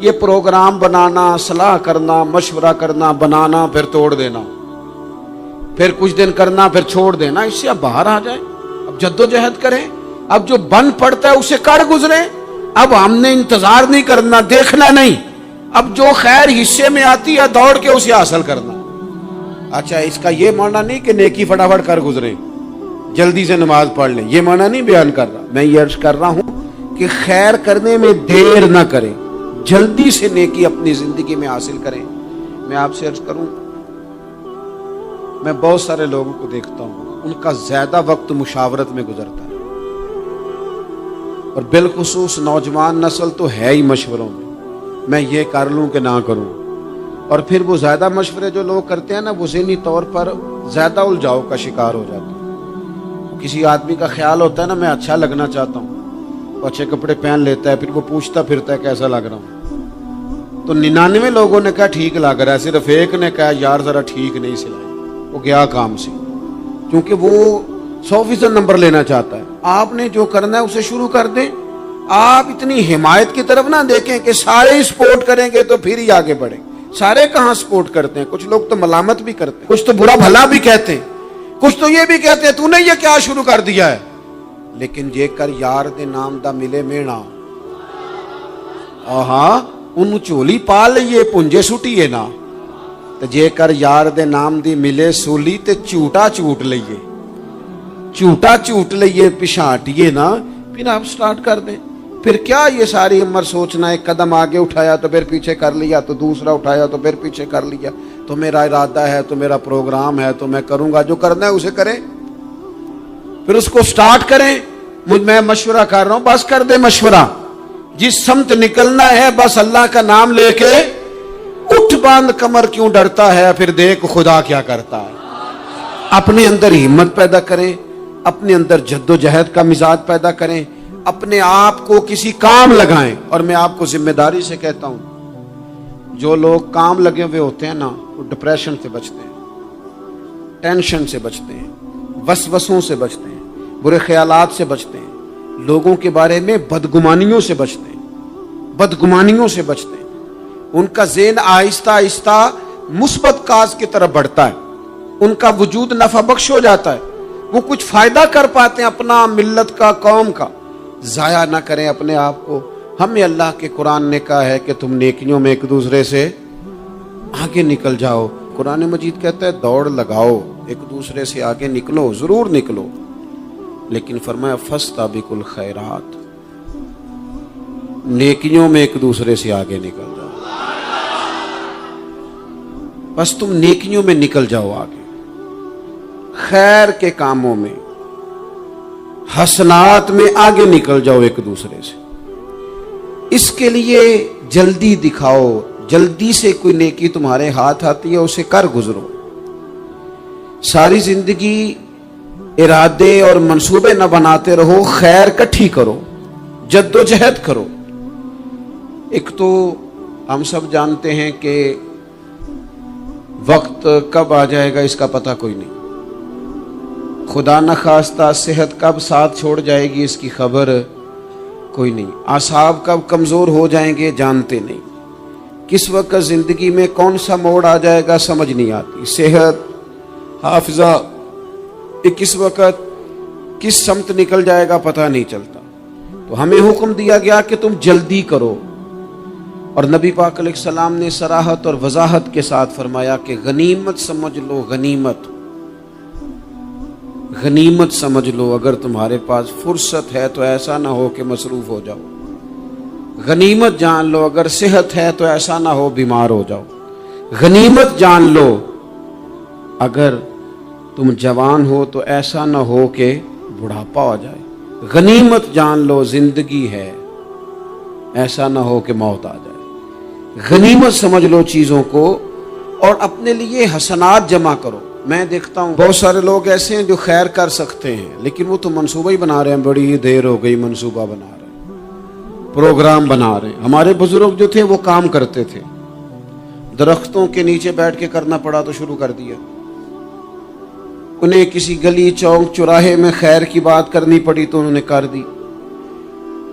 یہ پروگرام بنانا، صلاح کرنا، مشورہ کرنا، بنانا پھر توڑ دینا، پھر کچھ دن کرنا پھر چھوڑ دینا، اس سے اب باہر آ جائیں، اب جدوجہد کریں، اب جو بن پڑتا ہے اسے کر گزریں، اب ہم نے انتظار نہیں کرنا، دیکھنا نہیں، اب جو خیر حصے میں آتی ہے دوڑ کے اسے حاصل کرنا۔ اچھا اس کا یہ معنی نہیں کہ نیکی فٹافٹ کر گزریں، جلدی سے نماز پڑھ لیں، یہ معنی نہیں بیان کر رہا، میں یہ عرض کر رہا ہوں کہ خیر کرنے میں دیر نہ کریں، جلدی سے نیکی اپنی زندگی میں حاصل کریں۔ میں آپ سے عرض کروں، میں بہت سارے لوگوں کو دیکھتا ہوں، ان کا زیادہ وقت مشاورت میں گزرتا ہے، اور بالخصوص نوجوان نسل تو ہے ہی مشوروں میں یہ کر لوں کہ نہ کروں، اور پھر وہ زیادہ مشورے جو لوگ کرتے ہیں نا، وہ ذہنی طور پر زیادہ الجھاؤ کا شکار ہو جاتے ہیں۔ کسی آدمی کا خیال ہوتا ہے نا میں اچھا لگنا چاہتا ہوں، وہ اچھے کپڑے پہن لیتا ہے، پھر وہ پوچھتا پھرتا ہے کیسا لگ رہا ہوں، تو 99 لوگوں نے کہا ٹھیک لگ رہا ہے، صرف ایک نے کہا یار ذرا ٹھیک نہیں سلائی، وہ گیا کام سے، کیونکہ وہ 100% نمبر لینا چاہتا ہے۔ آپ نے جو کرنا ہے اسے شروع کر دیں، آپ اتنی حمایت کی طرف نہ دیکھیں کہ سارے سپورٹ کریں گے تو پھر ہی آگے بڑھیں۔ سارے کہاں سپورٹ کرتے ہیں، کچھ لوگ تو ملامت بھی کرتے ہیں، کچھ تو برا بھلا بھی کہتے ہیں، کچھ تو یہ بھی کہتے ہیں تو نے یہ کیا شروع کر دیا ہے، لیکن جے کر یار دے نام دا ملے مینا، آہاں انہوں چولی پا لئیے پنجے سٹیے نا، تو جے کر یار دے نام دی ملے سولی تے چوٹا چوٹ لئیے پشانٹیے نا، پھر آپ سٹارٹ کر دیں۔ پھر کیا یہ ساری عمر سوچنا ہے، قدم آگے اٹھایا تو پھر پیچھے کر لیا، تو دوسرا اٹھایا تو پھر پیچھے کر لیا، تو میرا ارادہ ہے، تو میرا پروگرام ہے، تو میں کروں گا، جو کرنا ہے اسے کریں، پھر اس کو سٹارٹ کریں۔ میں مشورہ کر رہا ہوں، بس کر دے مشورہ، جس سمت نکلنا ہے بس اللہ کا نام لے کے اٹھ، باندھ کمر کیوں ڈرتا ہے، پھر دیکھ خدا کیا کرتا ہے۔ اپنے اندر ہمت پیدا کریں، اپنے اندر جد و جہد کا مزاج پیدا کریں، اپنے آپ کو کسی کام لگائیں۔ اور میں آپ کو ذمہ داری سے کہتا ہوں، جو لوگ کام لگے ہوئے ہوتے ہیں نا، وہ ڈپریشن سے بچتے ہیں، ٹینشن سے بچتے ہیں، وسوسوں سے بچتے ہیں، برے خیالات سے بچتے ہیں، لوگوں کے بارے میں بدگمانیوں سے بچتے ہیں، ان کا ذہن آہستہ آہستہ مثبت کاز کی طرف بڑھتا ہے، ان کا وجود نفع بخش ہو جاتا ہے، وہ کچھ فائدہ کر پاتے ہیں اپنا، ملت کا، قوم کا۔ ضائع نہ کریں اپنے آپ کو۔ ہمیں اللہ کے قرآن نے کہا ہے کہ تم نیکیوں میں ایک دوسرے سے آگے نکل جاؤ۔ قرآن مجید کہتا ہے دوڑ لگاؤ، ایک دوسرے سے آگے نکلو، ضرور نکلو، لیکن فرمایا فاستبقوا الخیرات، نیکیوں میں ایک دوسرے سے آگے نکل جاؤ، بس تم نیکیوں میں نکل جاؤ آگے، خیر کے کاموں میں، حسنات میں آگے نکل جاؤ ایک دوسرے سے۔ اس کے لیے جلدی دکھاؤ، جلدی سے کوئی نیکی تمہارے ہاتھ آتی ہے اسے کر گزرو۔ ساری زندگی ارادے اور منصوبے نہ بناتے رہو، خیر کٹھی کرو، جد و جہد کرو۔ ایک تو ہم سب جانتے ہیں کہ وقت کب آ جائے گا اس کا پتہ کوئی نہیں، خدا نہ خواستہ صحت کب ساتھ چھوڑ جائے گی اس کی خبر کوئی نہیں، اعصاب کب کمزور ہو جائیں گے جانتے نہیں، کس وقت زندگی میں کون سا موڑ آ جائے گا سمجھ نہیں آتی، صحت، حافظہ کس وقت کس سمت نکل جائے گا پتہ نہیں چلتا۔ تو ہمیں حکم دیا گیا کہ تم جلدی کرو، اور نبی پاک علیہ السلام نے صراحت اور وضاحت کے ساتھ فرمایا کہ غنیمت سمجھ لو، غنیمت سمجھ لو، اگر تمہارے پاس فرصت ہے تو ایسا نہ ہو کہ مصروف ہو جاؤ، غنیمت جان لو، اگر صحت ہے تو ایسا نہ ہو بیمار ہو جاؤ، غنیمت جان لو، اگر تم جوان ہو تو ایسا نہ ہو کہ بڑھاپا ہو جائے، غنیمت جان لو زندگی ہے، ایسا نہ ہو کہ موت آ جائے، غنیمت سمجھ لو چیزوں کو، اور اپنے لیے حسنات جمع کرو۔ میں دیکھتا ہوں بہت سارے لوگ ایسے ہیں جو خیر کر سکتے ہیں لیکن وہ تو منصوبہ ہی بنا رہے ہیں، بڑی دیر ہو گئی منصوبہ بنا رہے ہیں، پروگرام بنا رہے ہیں۔ ہمارے بزرگ جو تھے وہ کام کرتے تھے، درختوں کے نیچے بیٹھ کے کرنا پڑا تو شروع کر دیا، انہیں کسی گلی چوک چوراہے میں خیر کی بات کرنی پڑی تو انہوں نے کر دی،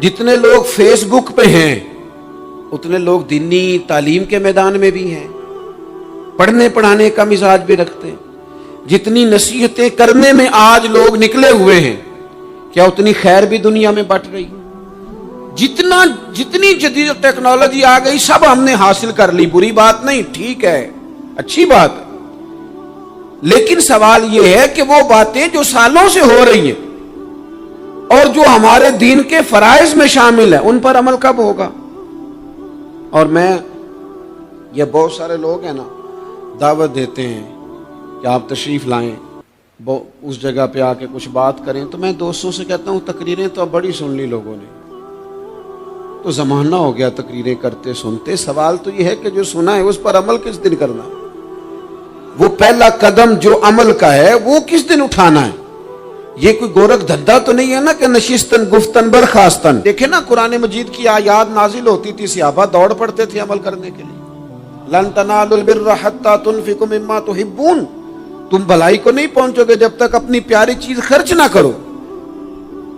جتنے لوگ فیس بک پہ ہیں اتنے لوگ دینی تعلیم کے میدان میں بھی ہیں، پڑھنے پڑھانے کا مزاج بھی رکھتے ہیں۔ جتنی نصیحتیں کرنے میں آج لوگ نکلے ہوئے ہیں، کیا اتنی خیر بھی دنیا میں بٹ رہی؟ جتنی جدید ٹیکنالوجی آ گئی سب ہم نے حاصل کر لی، بری بات نہیں، ٹھیک ہے، اچھی بات ہے، لیکن سوال یہ ہے کہ وہ باتیں جو سالوں سے ہو رہی ہیں اور جو ہمارے دین کے فرائض میں شامل ہیں ان پر عمل کب ہوگا؟ اور یہ بہت سارے لوگ ہیں نا دعوت دیتے ہیں کہ آپ تشریف لائیں، اس جگہ پہ آ کے کچھ بات کریں، تو میں دوستوں سے کہتا ہوں تقریریں تو اب بڑی سن لی لوگوں نے، تو زمانہ ہو گیا تقریریں کرتے سنتے، سوال تو یہ ہے کہ جو سنا ہے اس پر عمل کس دن کرنا ہے؟ وہ پہلا قدم جو عمل کا ہے وہ کس دن اٹھانا ہے؟ یہ کوئی گورکھ دھندا تو نہیں ہے نا کہ نشستن گفتن برخاستن۔ دیکھیں نا قرآن مجید کی آیات نازل ہوتی تھی، صحابہ دوڑ پڑتے تھے عمل کرنے کے لیے۔ لن تنالوا البر حتى تنفقوا مما تحبون، تم بھلائی کو نہیں پہنچو گے جب تک اپنی پیاری چیز خرچ نہ کرو۔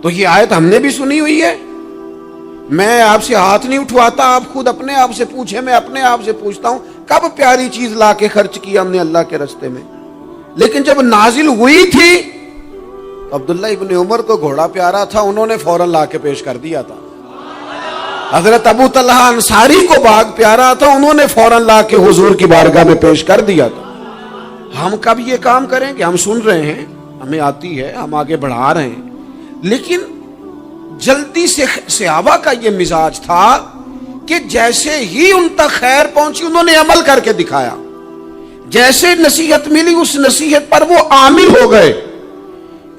تو یہ آیت ہم نے بھی سنی ہوئی ہے، میں آپ سے ہاتھ نہیں اٹھواتا، آپ خود اپنے آپ سے پوچھیں، میں اپنے آپ سے پوچھتا ہوں کب پیاری چیز لا کے خرچ کیا ہم نے اللہ کے راستے میں؟ لیکن جب نازل ہوئی تھی عبداللہ ابن عمر کو گھوڑا پیارا تھا، انہوں نے فوراً لا کے پیش کر دیا تھا۔ حضرت ابو طلحہ انصاری کو باغ پیارا تھا، انہوں نے فوراً لا کے حضور کی بارگاہ میں پیش کر دیا تھا۔ ہم کب یہ کام کریں کہ ہم سن رہے ہیں، ہمیں آتی ہے، ہم آگے بڑھا رہے ہیں، لیکن جلدی سے صحابہ کا یہ مزاج تھا کہ جیسے ہی ان تک خیر پہنچی انہوں نے عمل کر کے دکھایا، جیسے نصیحت ملی اس نصیحت پر وہ عامل ہو گئے۔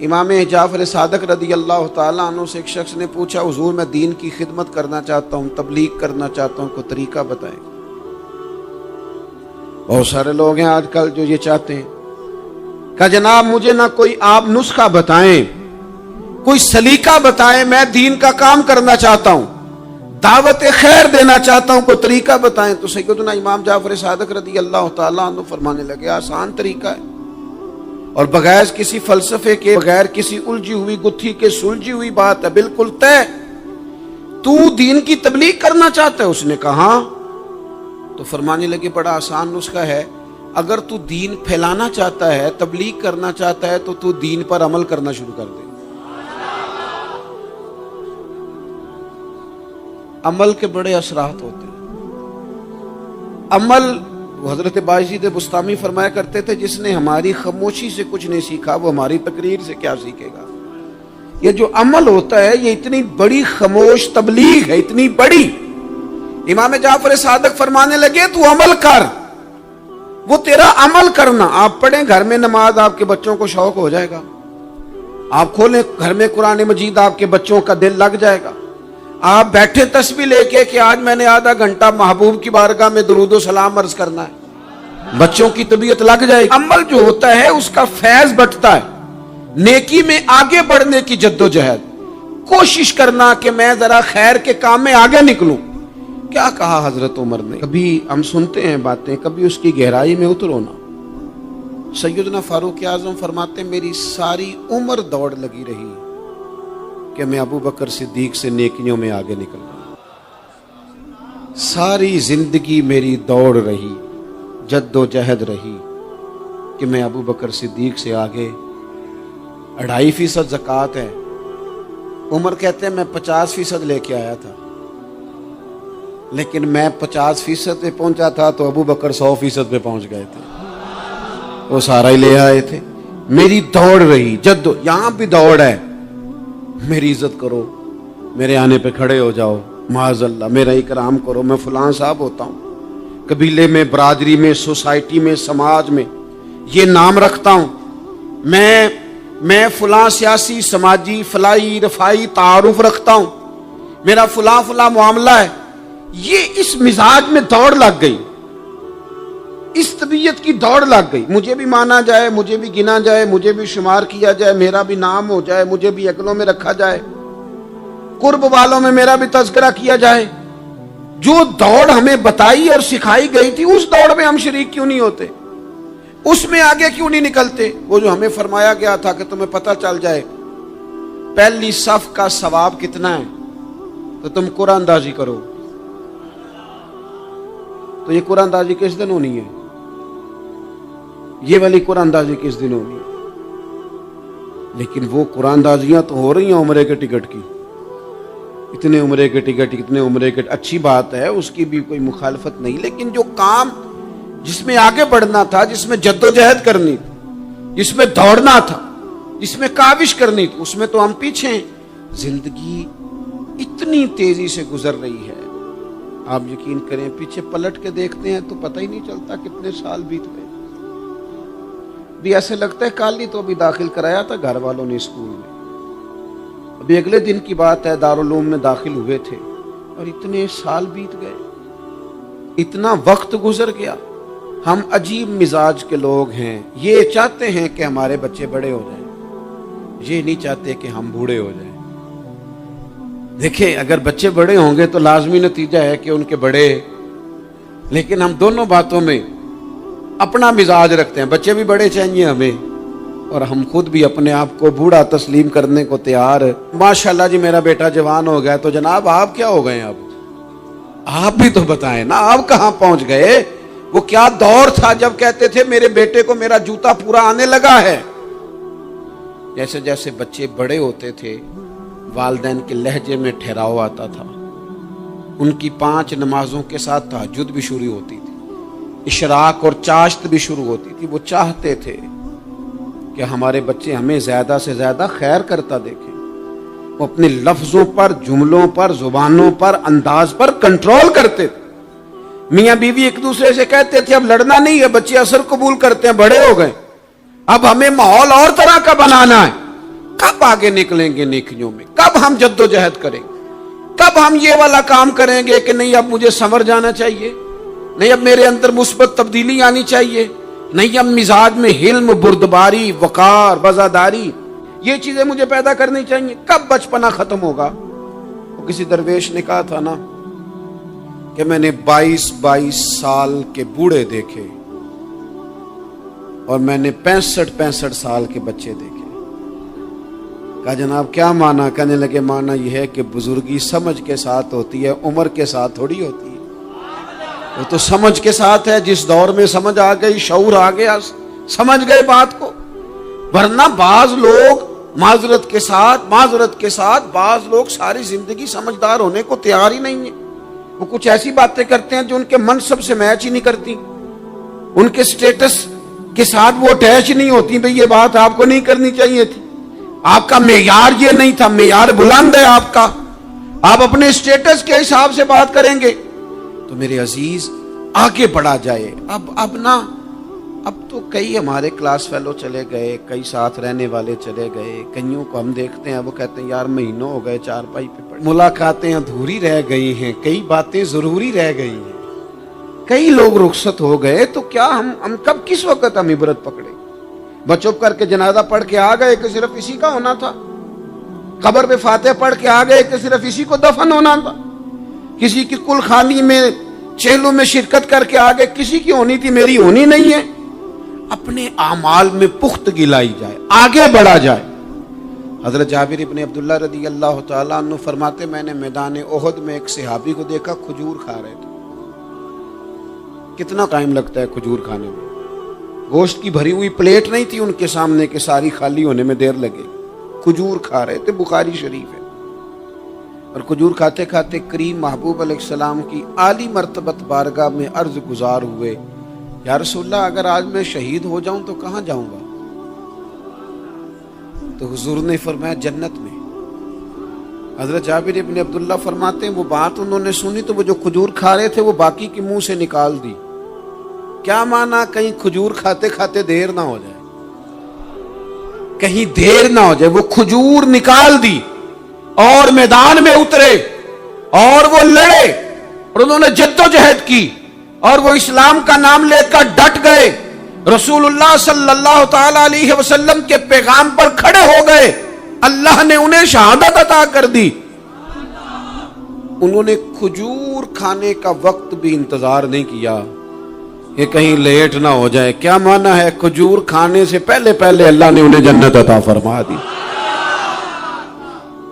امام جعفر صادق رضی اللہ تعالیٰ عنہ سے ایک شخص نے پوچھا، حضور میں دین کی خدمت کرنا چاہتا ہوں، تبلیغ کرنا چاہتا ہوں، کوئی طریقہ بتائیں۔ بہت سارے لوگ ہیں آج کل جو یہ چاہتے ہیں کہ جناب مجھے نہ کوئی آپ نسخہ بتائیں، کوئی سلیقہ بتائیں، میں دین کا کام کرنا چاہتا ہوں، دعوت خیر دینا چاہتا ہوں، کوئی طریقہ بتائیں۔ تو سیدنا امام جعفر صادق رضی اللہ تعالیٰ عنہ فرمانے لگے، آسان طریقہ ہے، اور بغیر کسی فلسفے کے، بغیر کسی الجھی ہوئی گتھی کے سلجھی ہوئی بات ہے، بالکل طے۔ تو دین کی تبلیغ کرنا چاہتا ہے؟ اس نے کہا، تو فرمانے لگے بڑا آسان نسخہ ہے، اگر تو دین پھیلانا چاہتا ہے، تبلیغ کرنا چاہتا ہے، تو دین پر عمل کرنا شروع کر دے۔ عمل کے بڑے اثرات ہوتے ہیں۔ عمل، حضرت باجید بستامی فرمایا کرتے تھے، جس نے ہماری خاموشی سے کچھ نہیں سیکھا وہ ہماری تقریر سے کیا سیکھے گا۔ یہ جو عمل ہوتا ہے یہ اتنی بڑی خاموش تبلیغ ہے، اتنی بڑی۔ امام جعفر صادق فرمانے لگے تو عمل کر، وہ تیرا عمل کرنا، آپ پڑھیں گھر میں نماز، آپ کے بچوں کو شوق ہو جائے گا، آپ کھولیں گھر میں قرآن مجید، آپ کے بچوں کا دل لگ جائے گا۔ آپ بیٹھے تسبیح لے کے کہ آج میں نے آدھا گھنٹہ محبوب کی بارگاہ میں درود و سلام عرض کرنا ہے، بچوں کی طبیعت لگ جائے گی۔ عمل جو ہوتا ہے اس کا فیض بٹتا ہے، نیکی میں آگے بڑھنے کی جدوجہد، کوشش کرنا کہ میں ذرا خیر کے کام میں آگے نکلوں۔ کیا کہا حضرت عمر نے؟ کبھی ہم سنتے ہیں باتیں، کبھی اس کی گہرائی میں اترو نا۔ سیدنا فاروق اعظم فرماتے میری ساری عمر دوڑ لگی رہی کہ میں ابو بکر صدیق سے نیکیوں میں آگے نکل رہا ہوں، ساری زندگی میری دوڑ رہی، جد و جہد رہی کہ میں ابو بکر صدیق سے آگے۔ 2.5% زکوٰۃ ہے، عمر کہتے ہیں میں 50% لے کے آیا تھا، لیکن میں 50% پہ پہنچا تھا تو ابو بکر 100% پہ پہنچ گئے تھے، وہ سارا ہی لے آئے تھے۔ میری دوڑ رہی، یہاں بھی دوڑ ہے، میری عزت کرو، میرے آنے پہ کھڑے ہو جاؤ، معاذ اللہ میرا اکرام کرو، میں فلاں صاحب ہوتا ہوں، قبیلے میں، برادری میں، سوسائٹی میں، سماج میں یہ نام رکھتا ہوں، میں فلاں سیاسی، سماجی، فلائی، رفائی تعارف رکھتا ہوں، میرا فلاں معاملہ ہے۔ یہ اس مزاج میں دوڑ لگ گئی، اس طبیعت کی دوڑ لگ گئی، مجھے بھی مانا جائے، مجھے بھی گنا جائے، مجھے بھی شمار کیا جائے، میرا بھی نام ہو جائے، مجھے بھی اگلوں میں رکھا جائے، قرب والوں میں میرا بھی تذکرہ کیا جائے۔ جو دوڑ ہمیں بتائی اور سکھائی گئی تھی اس دوڑ میں ہم شریک کیوں نہیں ہوتے، اس میں آگے کیوں نہیں نکلتے؟ وہ جو ہمیں فرمایا گیا تھا کہ تمہیں پتہ چل جائے پہلی صف کا ثواب کتنا ہے، تو تم قرآن اندازی کرو. تو یہ قرآن اندازی کس دن ہونی ہے؟ یہ والی قرآن اندازی کس دن ہونی ہے؟ لیکن وہ قرآن اندازیاں تو ہو رہی ہیں عمرے کے ٹکٹ کی. اتنے عمرے کے ٹکٹ، اتنے عمرے کے، اچھی بات ہے، اس کی بھی کوئی مخالفت نہیں، لیکن جو کام جس میں آگے بڑھنا تھا، جس میں جدوجہد کرنی تھی، جس میں دوڑنا تھا، جس میں کاوش کرنی تھی، اس میں تو ہم پیچھے ہیں. زندگی اتنی تیزی سے گزر رہی ہے، آپ یقین کریں پیچھے پلٹ کے دیکھتے ہیں تو پتہ ہی نہیں چلتا کتنے سال بیت گئے. بھی ایسے لگتا ہے کل ہی تو ابھی داخل کرایا تھا گھر والوں نے اسکول میں، ابھی اگلے دن کی بات ہے دارالعلوم میں داخل ہوئے تھے اور اتنے سال بیت گئے، اتنا وقت گزر گیا. ہم عجیب مزاج کے لوگ ہیں، یہ چاہتے ہیں کہ ہمارے بچے بڑے ہو جائیں، یہ نہیں چاہتے کہ ہم بوڑھے ہو جائیں. دیکھیں اگر بچے بڑے ہوں گے تو لازمی نتیجہ ہے کہ ان کے بڑے، لیکن ہم دونوں باتوں میں اپنا مزاج رکھتے ہیں. بچے بھی بڑے چاہیے ہمیں اور ہم خود بھی اپنے آپ کو بوڑھا تسلیم کرنے کو تیار. ماشاءاللہ جی میرا بیٹا جوان ہو گیا، تو جناب آپ کیا ہو گئے؟ اب آپ بھی تو بتائیں نا، آپ کہاں پہنچ گئے؟ وہ کیا دور تھا جب کہتے تھے میرے بیٹے کو میرا جوتا پورا آنے لگا ہے. جیسے جیسے بچے بڑے ہوتے تھے والدین کے لہجے میں ٹھہراؤ آتا تھا، ان کی 5 نمازوں کے ساتھ تہجد بھی شروع ہوتی تھی، اشراق اور چاشت بھی شروع ہوتی تھی. وہ چاہتے تھے کہ ہمارے بچے ہمیں زیادہ سے زیادہ خیر کرتا دیکھیں. وہ اپنے لفظوں پر، جملوں پر، زبانوں پر، انداز پر کنٹرول کرتے تھے. میاں بیوی ایک دوسرے سے کہتے تھے اب لڑنا نہیں ہے، بچے اثر قبول کرتے ہیں، بڑے ہو گئے، اب ہمیں ماحول اور طرح کا بنانا ہے. کب آگے نکلیں گے نیکیوں میں؟ کب ہم جدوجہد کریں گے؟ کب ہم یہ والا کام کریں گے کہ نہیں اب مجھے سنور جانا چاہیے، نہیں اب میرے اندر مثبت تبدیلی آنی چاہیے، نہیں اب مزاج میں حلم، بردباری، وقار، وفاداری، یہ چیزیں مجھے پیدا کرنی چاہیے. کب بچپنا ختم ہوگا؟ وہ کسی درویش نے کہا تھا نا کہ میں نے 22 سال کے بوڑھے دیکھے اور میں نے 65 سال کے بچے دیکھے. کہا جناب کیا معنی؟ کہنے لگے معنی یہ ہے کہ بزرگی سمجھ کے ساتھ ہوتی ہے، عمر کے ساتھ تھوڑی ہوتی ہے. وہ تو سمجھ کے ساتھ ہے، جس دور میں سمجھ آ گئی، شعور آ گیا، سمجھ گئے بات کو. ورنہ بعض لوگ معذرت کے ساتھ بعض لوگ ساری زندگی سمجھدار ہونے کو تیار ہی نہیں ہیں. وہ کچھ ایسی باتیں کرتے ہیں جو ان کے منصب سے میچ ہی نہیں کرتی، ان کے سٹیٹس کے ساتھ وہ اٹیچ نہیں ہوتی. بھئی یہ بات آپ کو نہیں کرنی چاہیے تھی، آپ کا معیار یہ نہیں تھا، معیار بلند ہے آپ کا، آپ اپنے سٹیٹس کے حساب سے بات کریں گے. تو میرے عزیز آگے بڑھا جائے. اب تو کئی ہمارے کلاس فیلو چلے گئے، کئی ساتھ رہنے والے چلے گئے، کئیوں کو ہم دیکھتے ہیں وہ کہتے ہیں یار مہینوں ہو گئے چارپائی پہ پڑے، ملاقاتیں ادھوری رہ گئی ہیں، کئی باتیں ضروری رہ گئی ہیں، کئی لوگ رخصت ہو گئے. تو کیا ہم کب کس وقت ہم عبرت پکڑے؟ بچپ کر کے جنازہ پڑھ کے آ گئے کہ صرف اسی کا ہونا تھا، قبر پہ فاتحہ پڑھ کے آ گئے کہ صرف اسی کو دفن ہونا تھا، کسی کی کل خانی میں چہلوں میں شرکت کر کے آگے کسی کی ہونی تھی، میری ہونی نہیں ہے. اپنے اعمال میں پختگی لائی جائے، آگے بڑھا جائے. حضرت جابر ابن عبداللہ رضی اللہ تعالیٰ عنہ فرماتے میں نے میدان احد میں ایک صحابی کو دیکھا کھجور کھا رہے تھے. کتنا ٹائم لگتا ہے کھجور کھانے میں؟ گوشت کی بھری ہوئی پلیٹ نہیں تھی ان کے سامنے کہ ساری خالی ہونے میں دیر لگے. کھجور کھا رہے تھے، بخاری شریف ہے. اور کھجور کھاتے کھاتے کریم محبوب علیہ السلام کی عالی مرتبت بارگاہ میں عرض گزار ہوئے یا رسول اللہ اگر آج میں شہید ہو جاؤں تو کہاں جاؤں گا؟ تو حضور نے فرمایا جنت میں. حضرت جابر ابن عبداللہ فرماتے ہیں وہ بات انہوں نے سنی تو وہ جو کھجور کھا رہے تھے وہ باقی کے منہ سے نکال دی. کیا معنی؟ کہیں کھجور کھاتے کھاتے دیر نہ ہو جائے، کہیں دیر نہ ہو جائے. وہ کھجور نکال دی اور میدان میں اترے اور وہ لڑے اور انہوں نے جدوجہد کی اور وہ اسلام کا نام لے کر ڈٹ گئے، رسول اللہ صلی اللہ تعالی علیہ وسلم کے پیغام پر کھڑے ہو گئے. اللہ نے انہیں شہادت عطا کر دی. انہوں نے کھجور کھانے کا وقت بھی انتظار نہیں کیا کہ کہیں لیٹ نہ ہو جائے. کیا معنی ہے؟ کھجور کھانے سے پہلے اللہ نے انہیں جنت عطا فرما دی.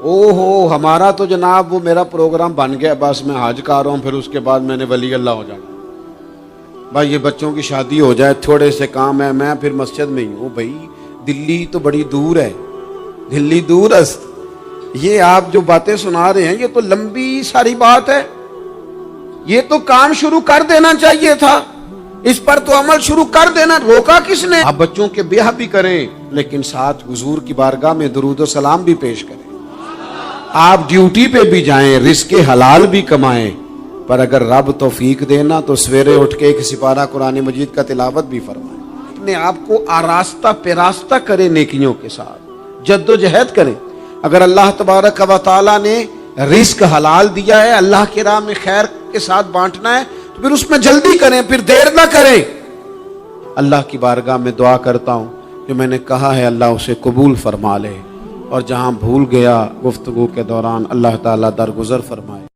اوہو ہمارا تو جناب وہ میرا پروگرام بن گیا، بس میں حج کا رہا ہوں، پھر اس کے بعد میں نے ولی اللہ ہو جانا، بھائی یہ بچوں کی شادی ہو جائے، تھوڑے سے کام ہے، میں پھر مسجد میں ہی ہوں۔ بھائی دلی تو بڑی دور ہے، دلی دور است، یہ آپ جو باتیں سنا رہے ہیں یہ تو لمبی ساری بات ہے، یہ تو کام شروع کر دینا چاہیے تھا، اس پر تو عمل شروع کر دینا، روکا کس نے؟ آپ بچوں کے بیاہ بھی کریں لیکن ساتھ حضور کی بارگاہ میں درود و سلام بھی پیش کریں، آپ ڈیوٹی پہ بھی جائیں، رزق حلال بھی کمائیں، پر اگر رب توفیق دینا تو سویرے اٹھ کے ایک سپارہ قرآن مجید کا تلاوت بھی فرمائیں، اپنے آپ کو آراستہ پیراستہ کریں، نیکیوں کے ساتھ جد و جہد کریں۔ اگر اللہ تبارک و تعالیٰ نے رزق حلال دیا ہے، اللہ کی راہ میں خیر کے ساتھ بانٹنا ہے، تو پھر اس میں جلدی کریں، پھر دیر نہ کریں۔ اللہ کی بارگاہ میں دعا کرتا ہوں جو میں نے کہا ہے اللہ اسے قبول فرما لے، اور جہاں بھول گیا گفتگو کے دوران اللہ تعالیٰ درگزر فرمائے۔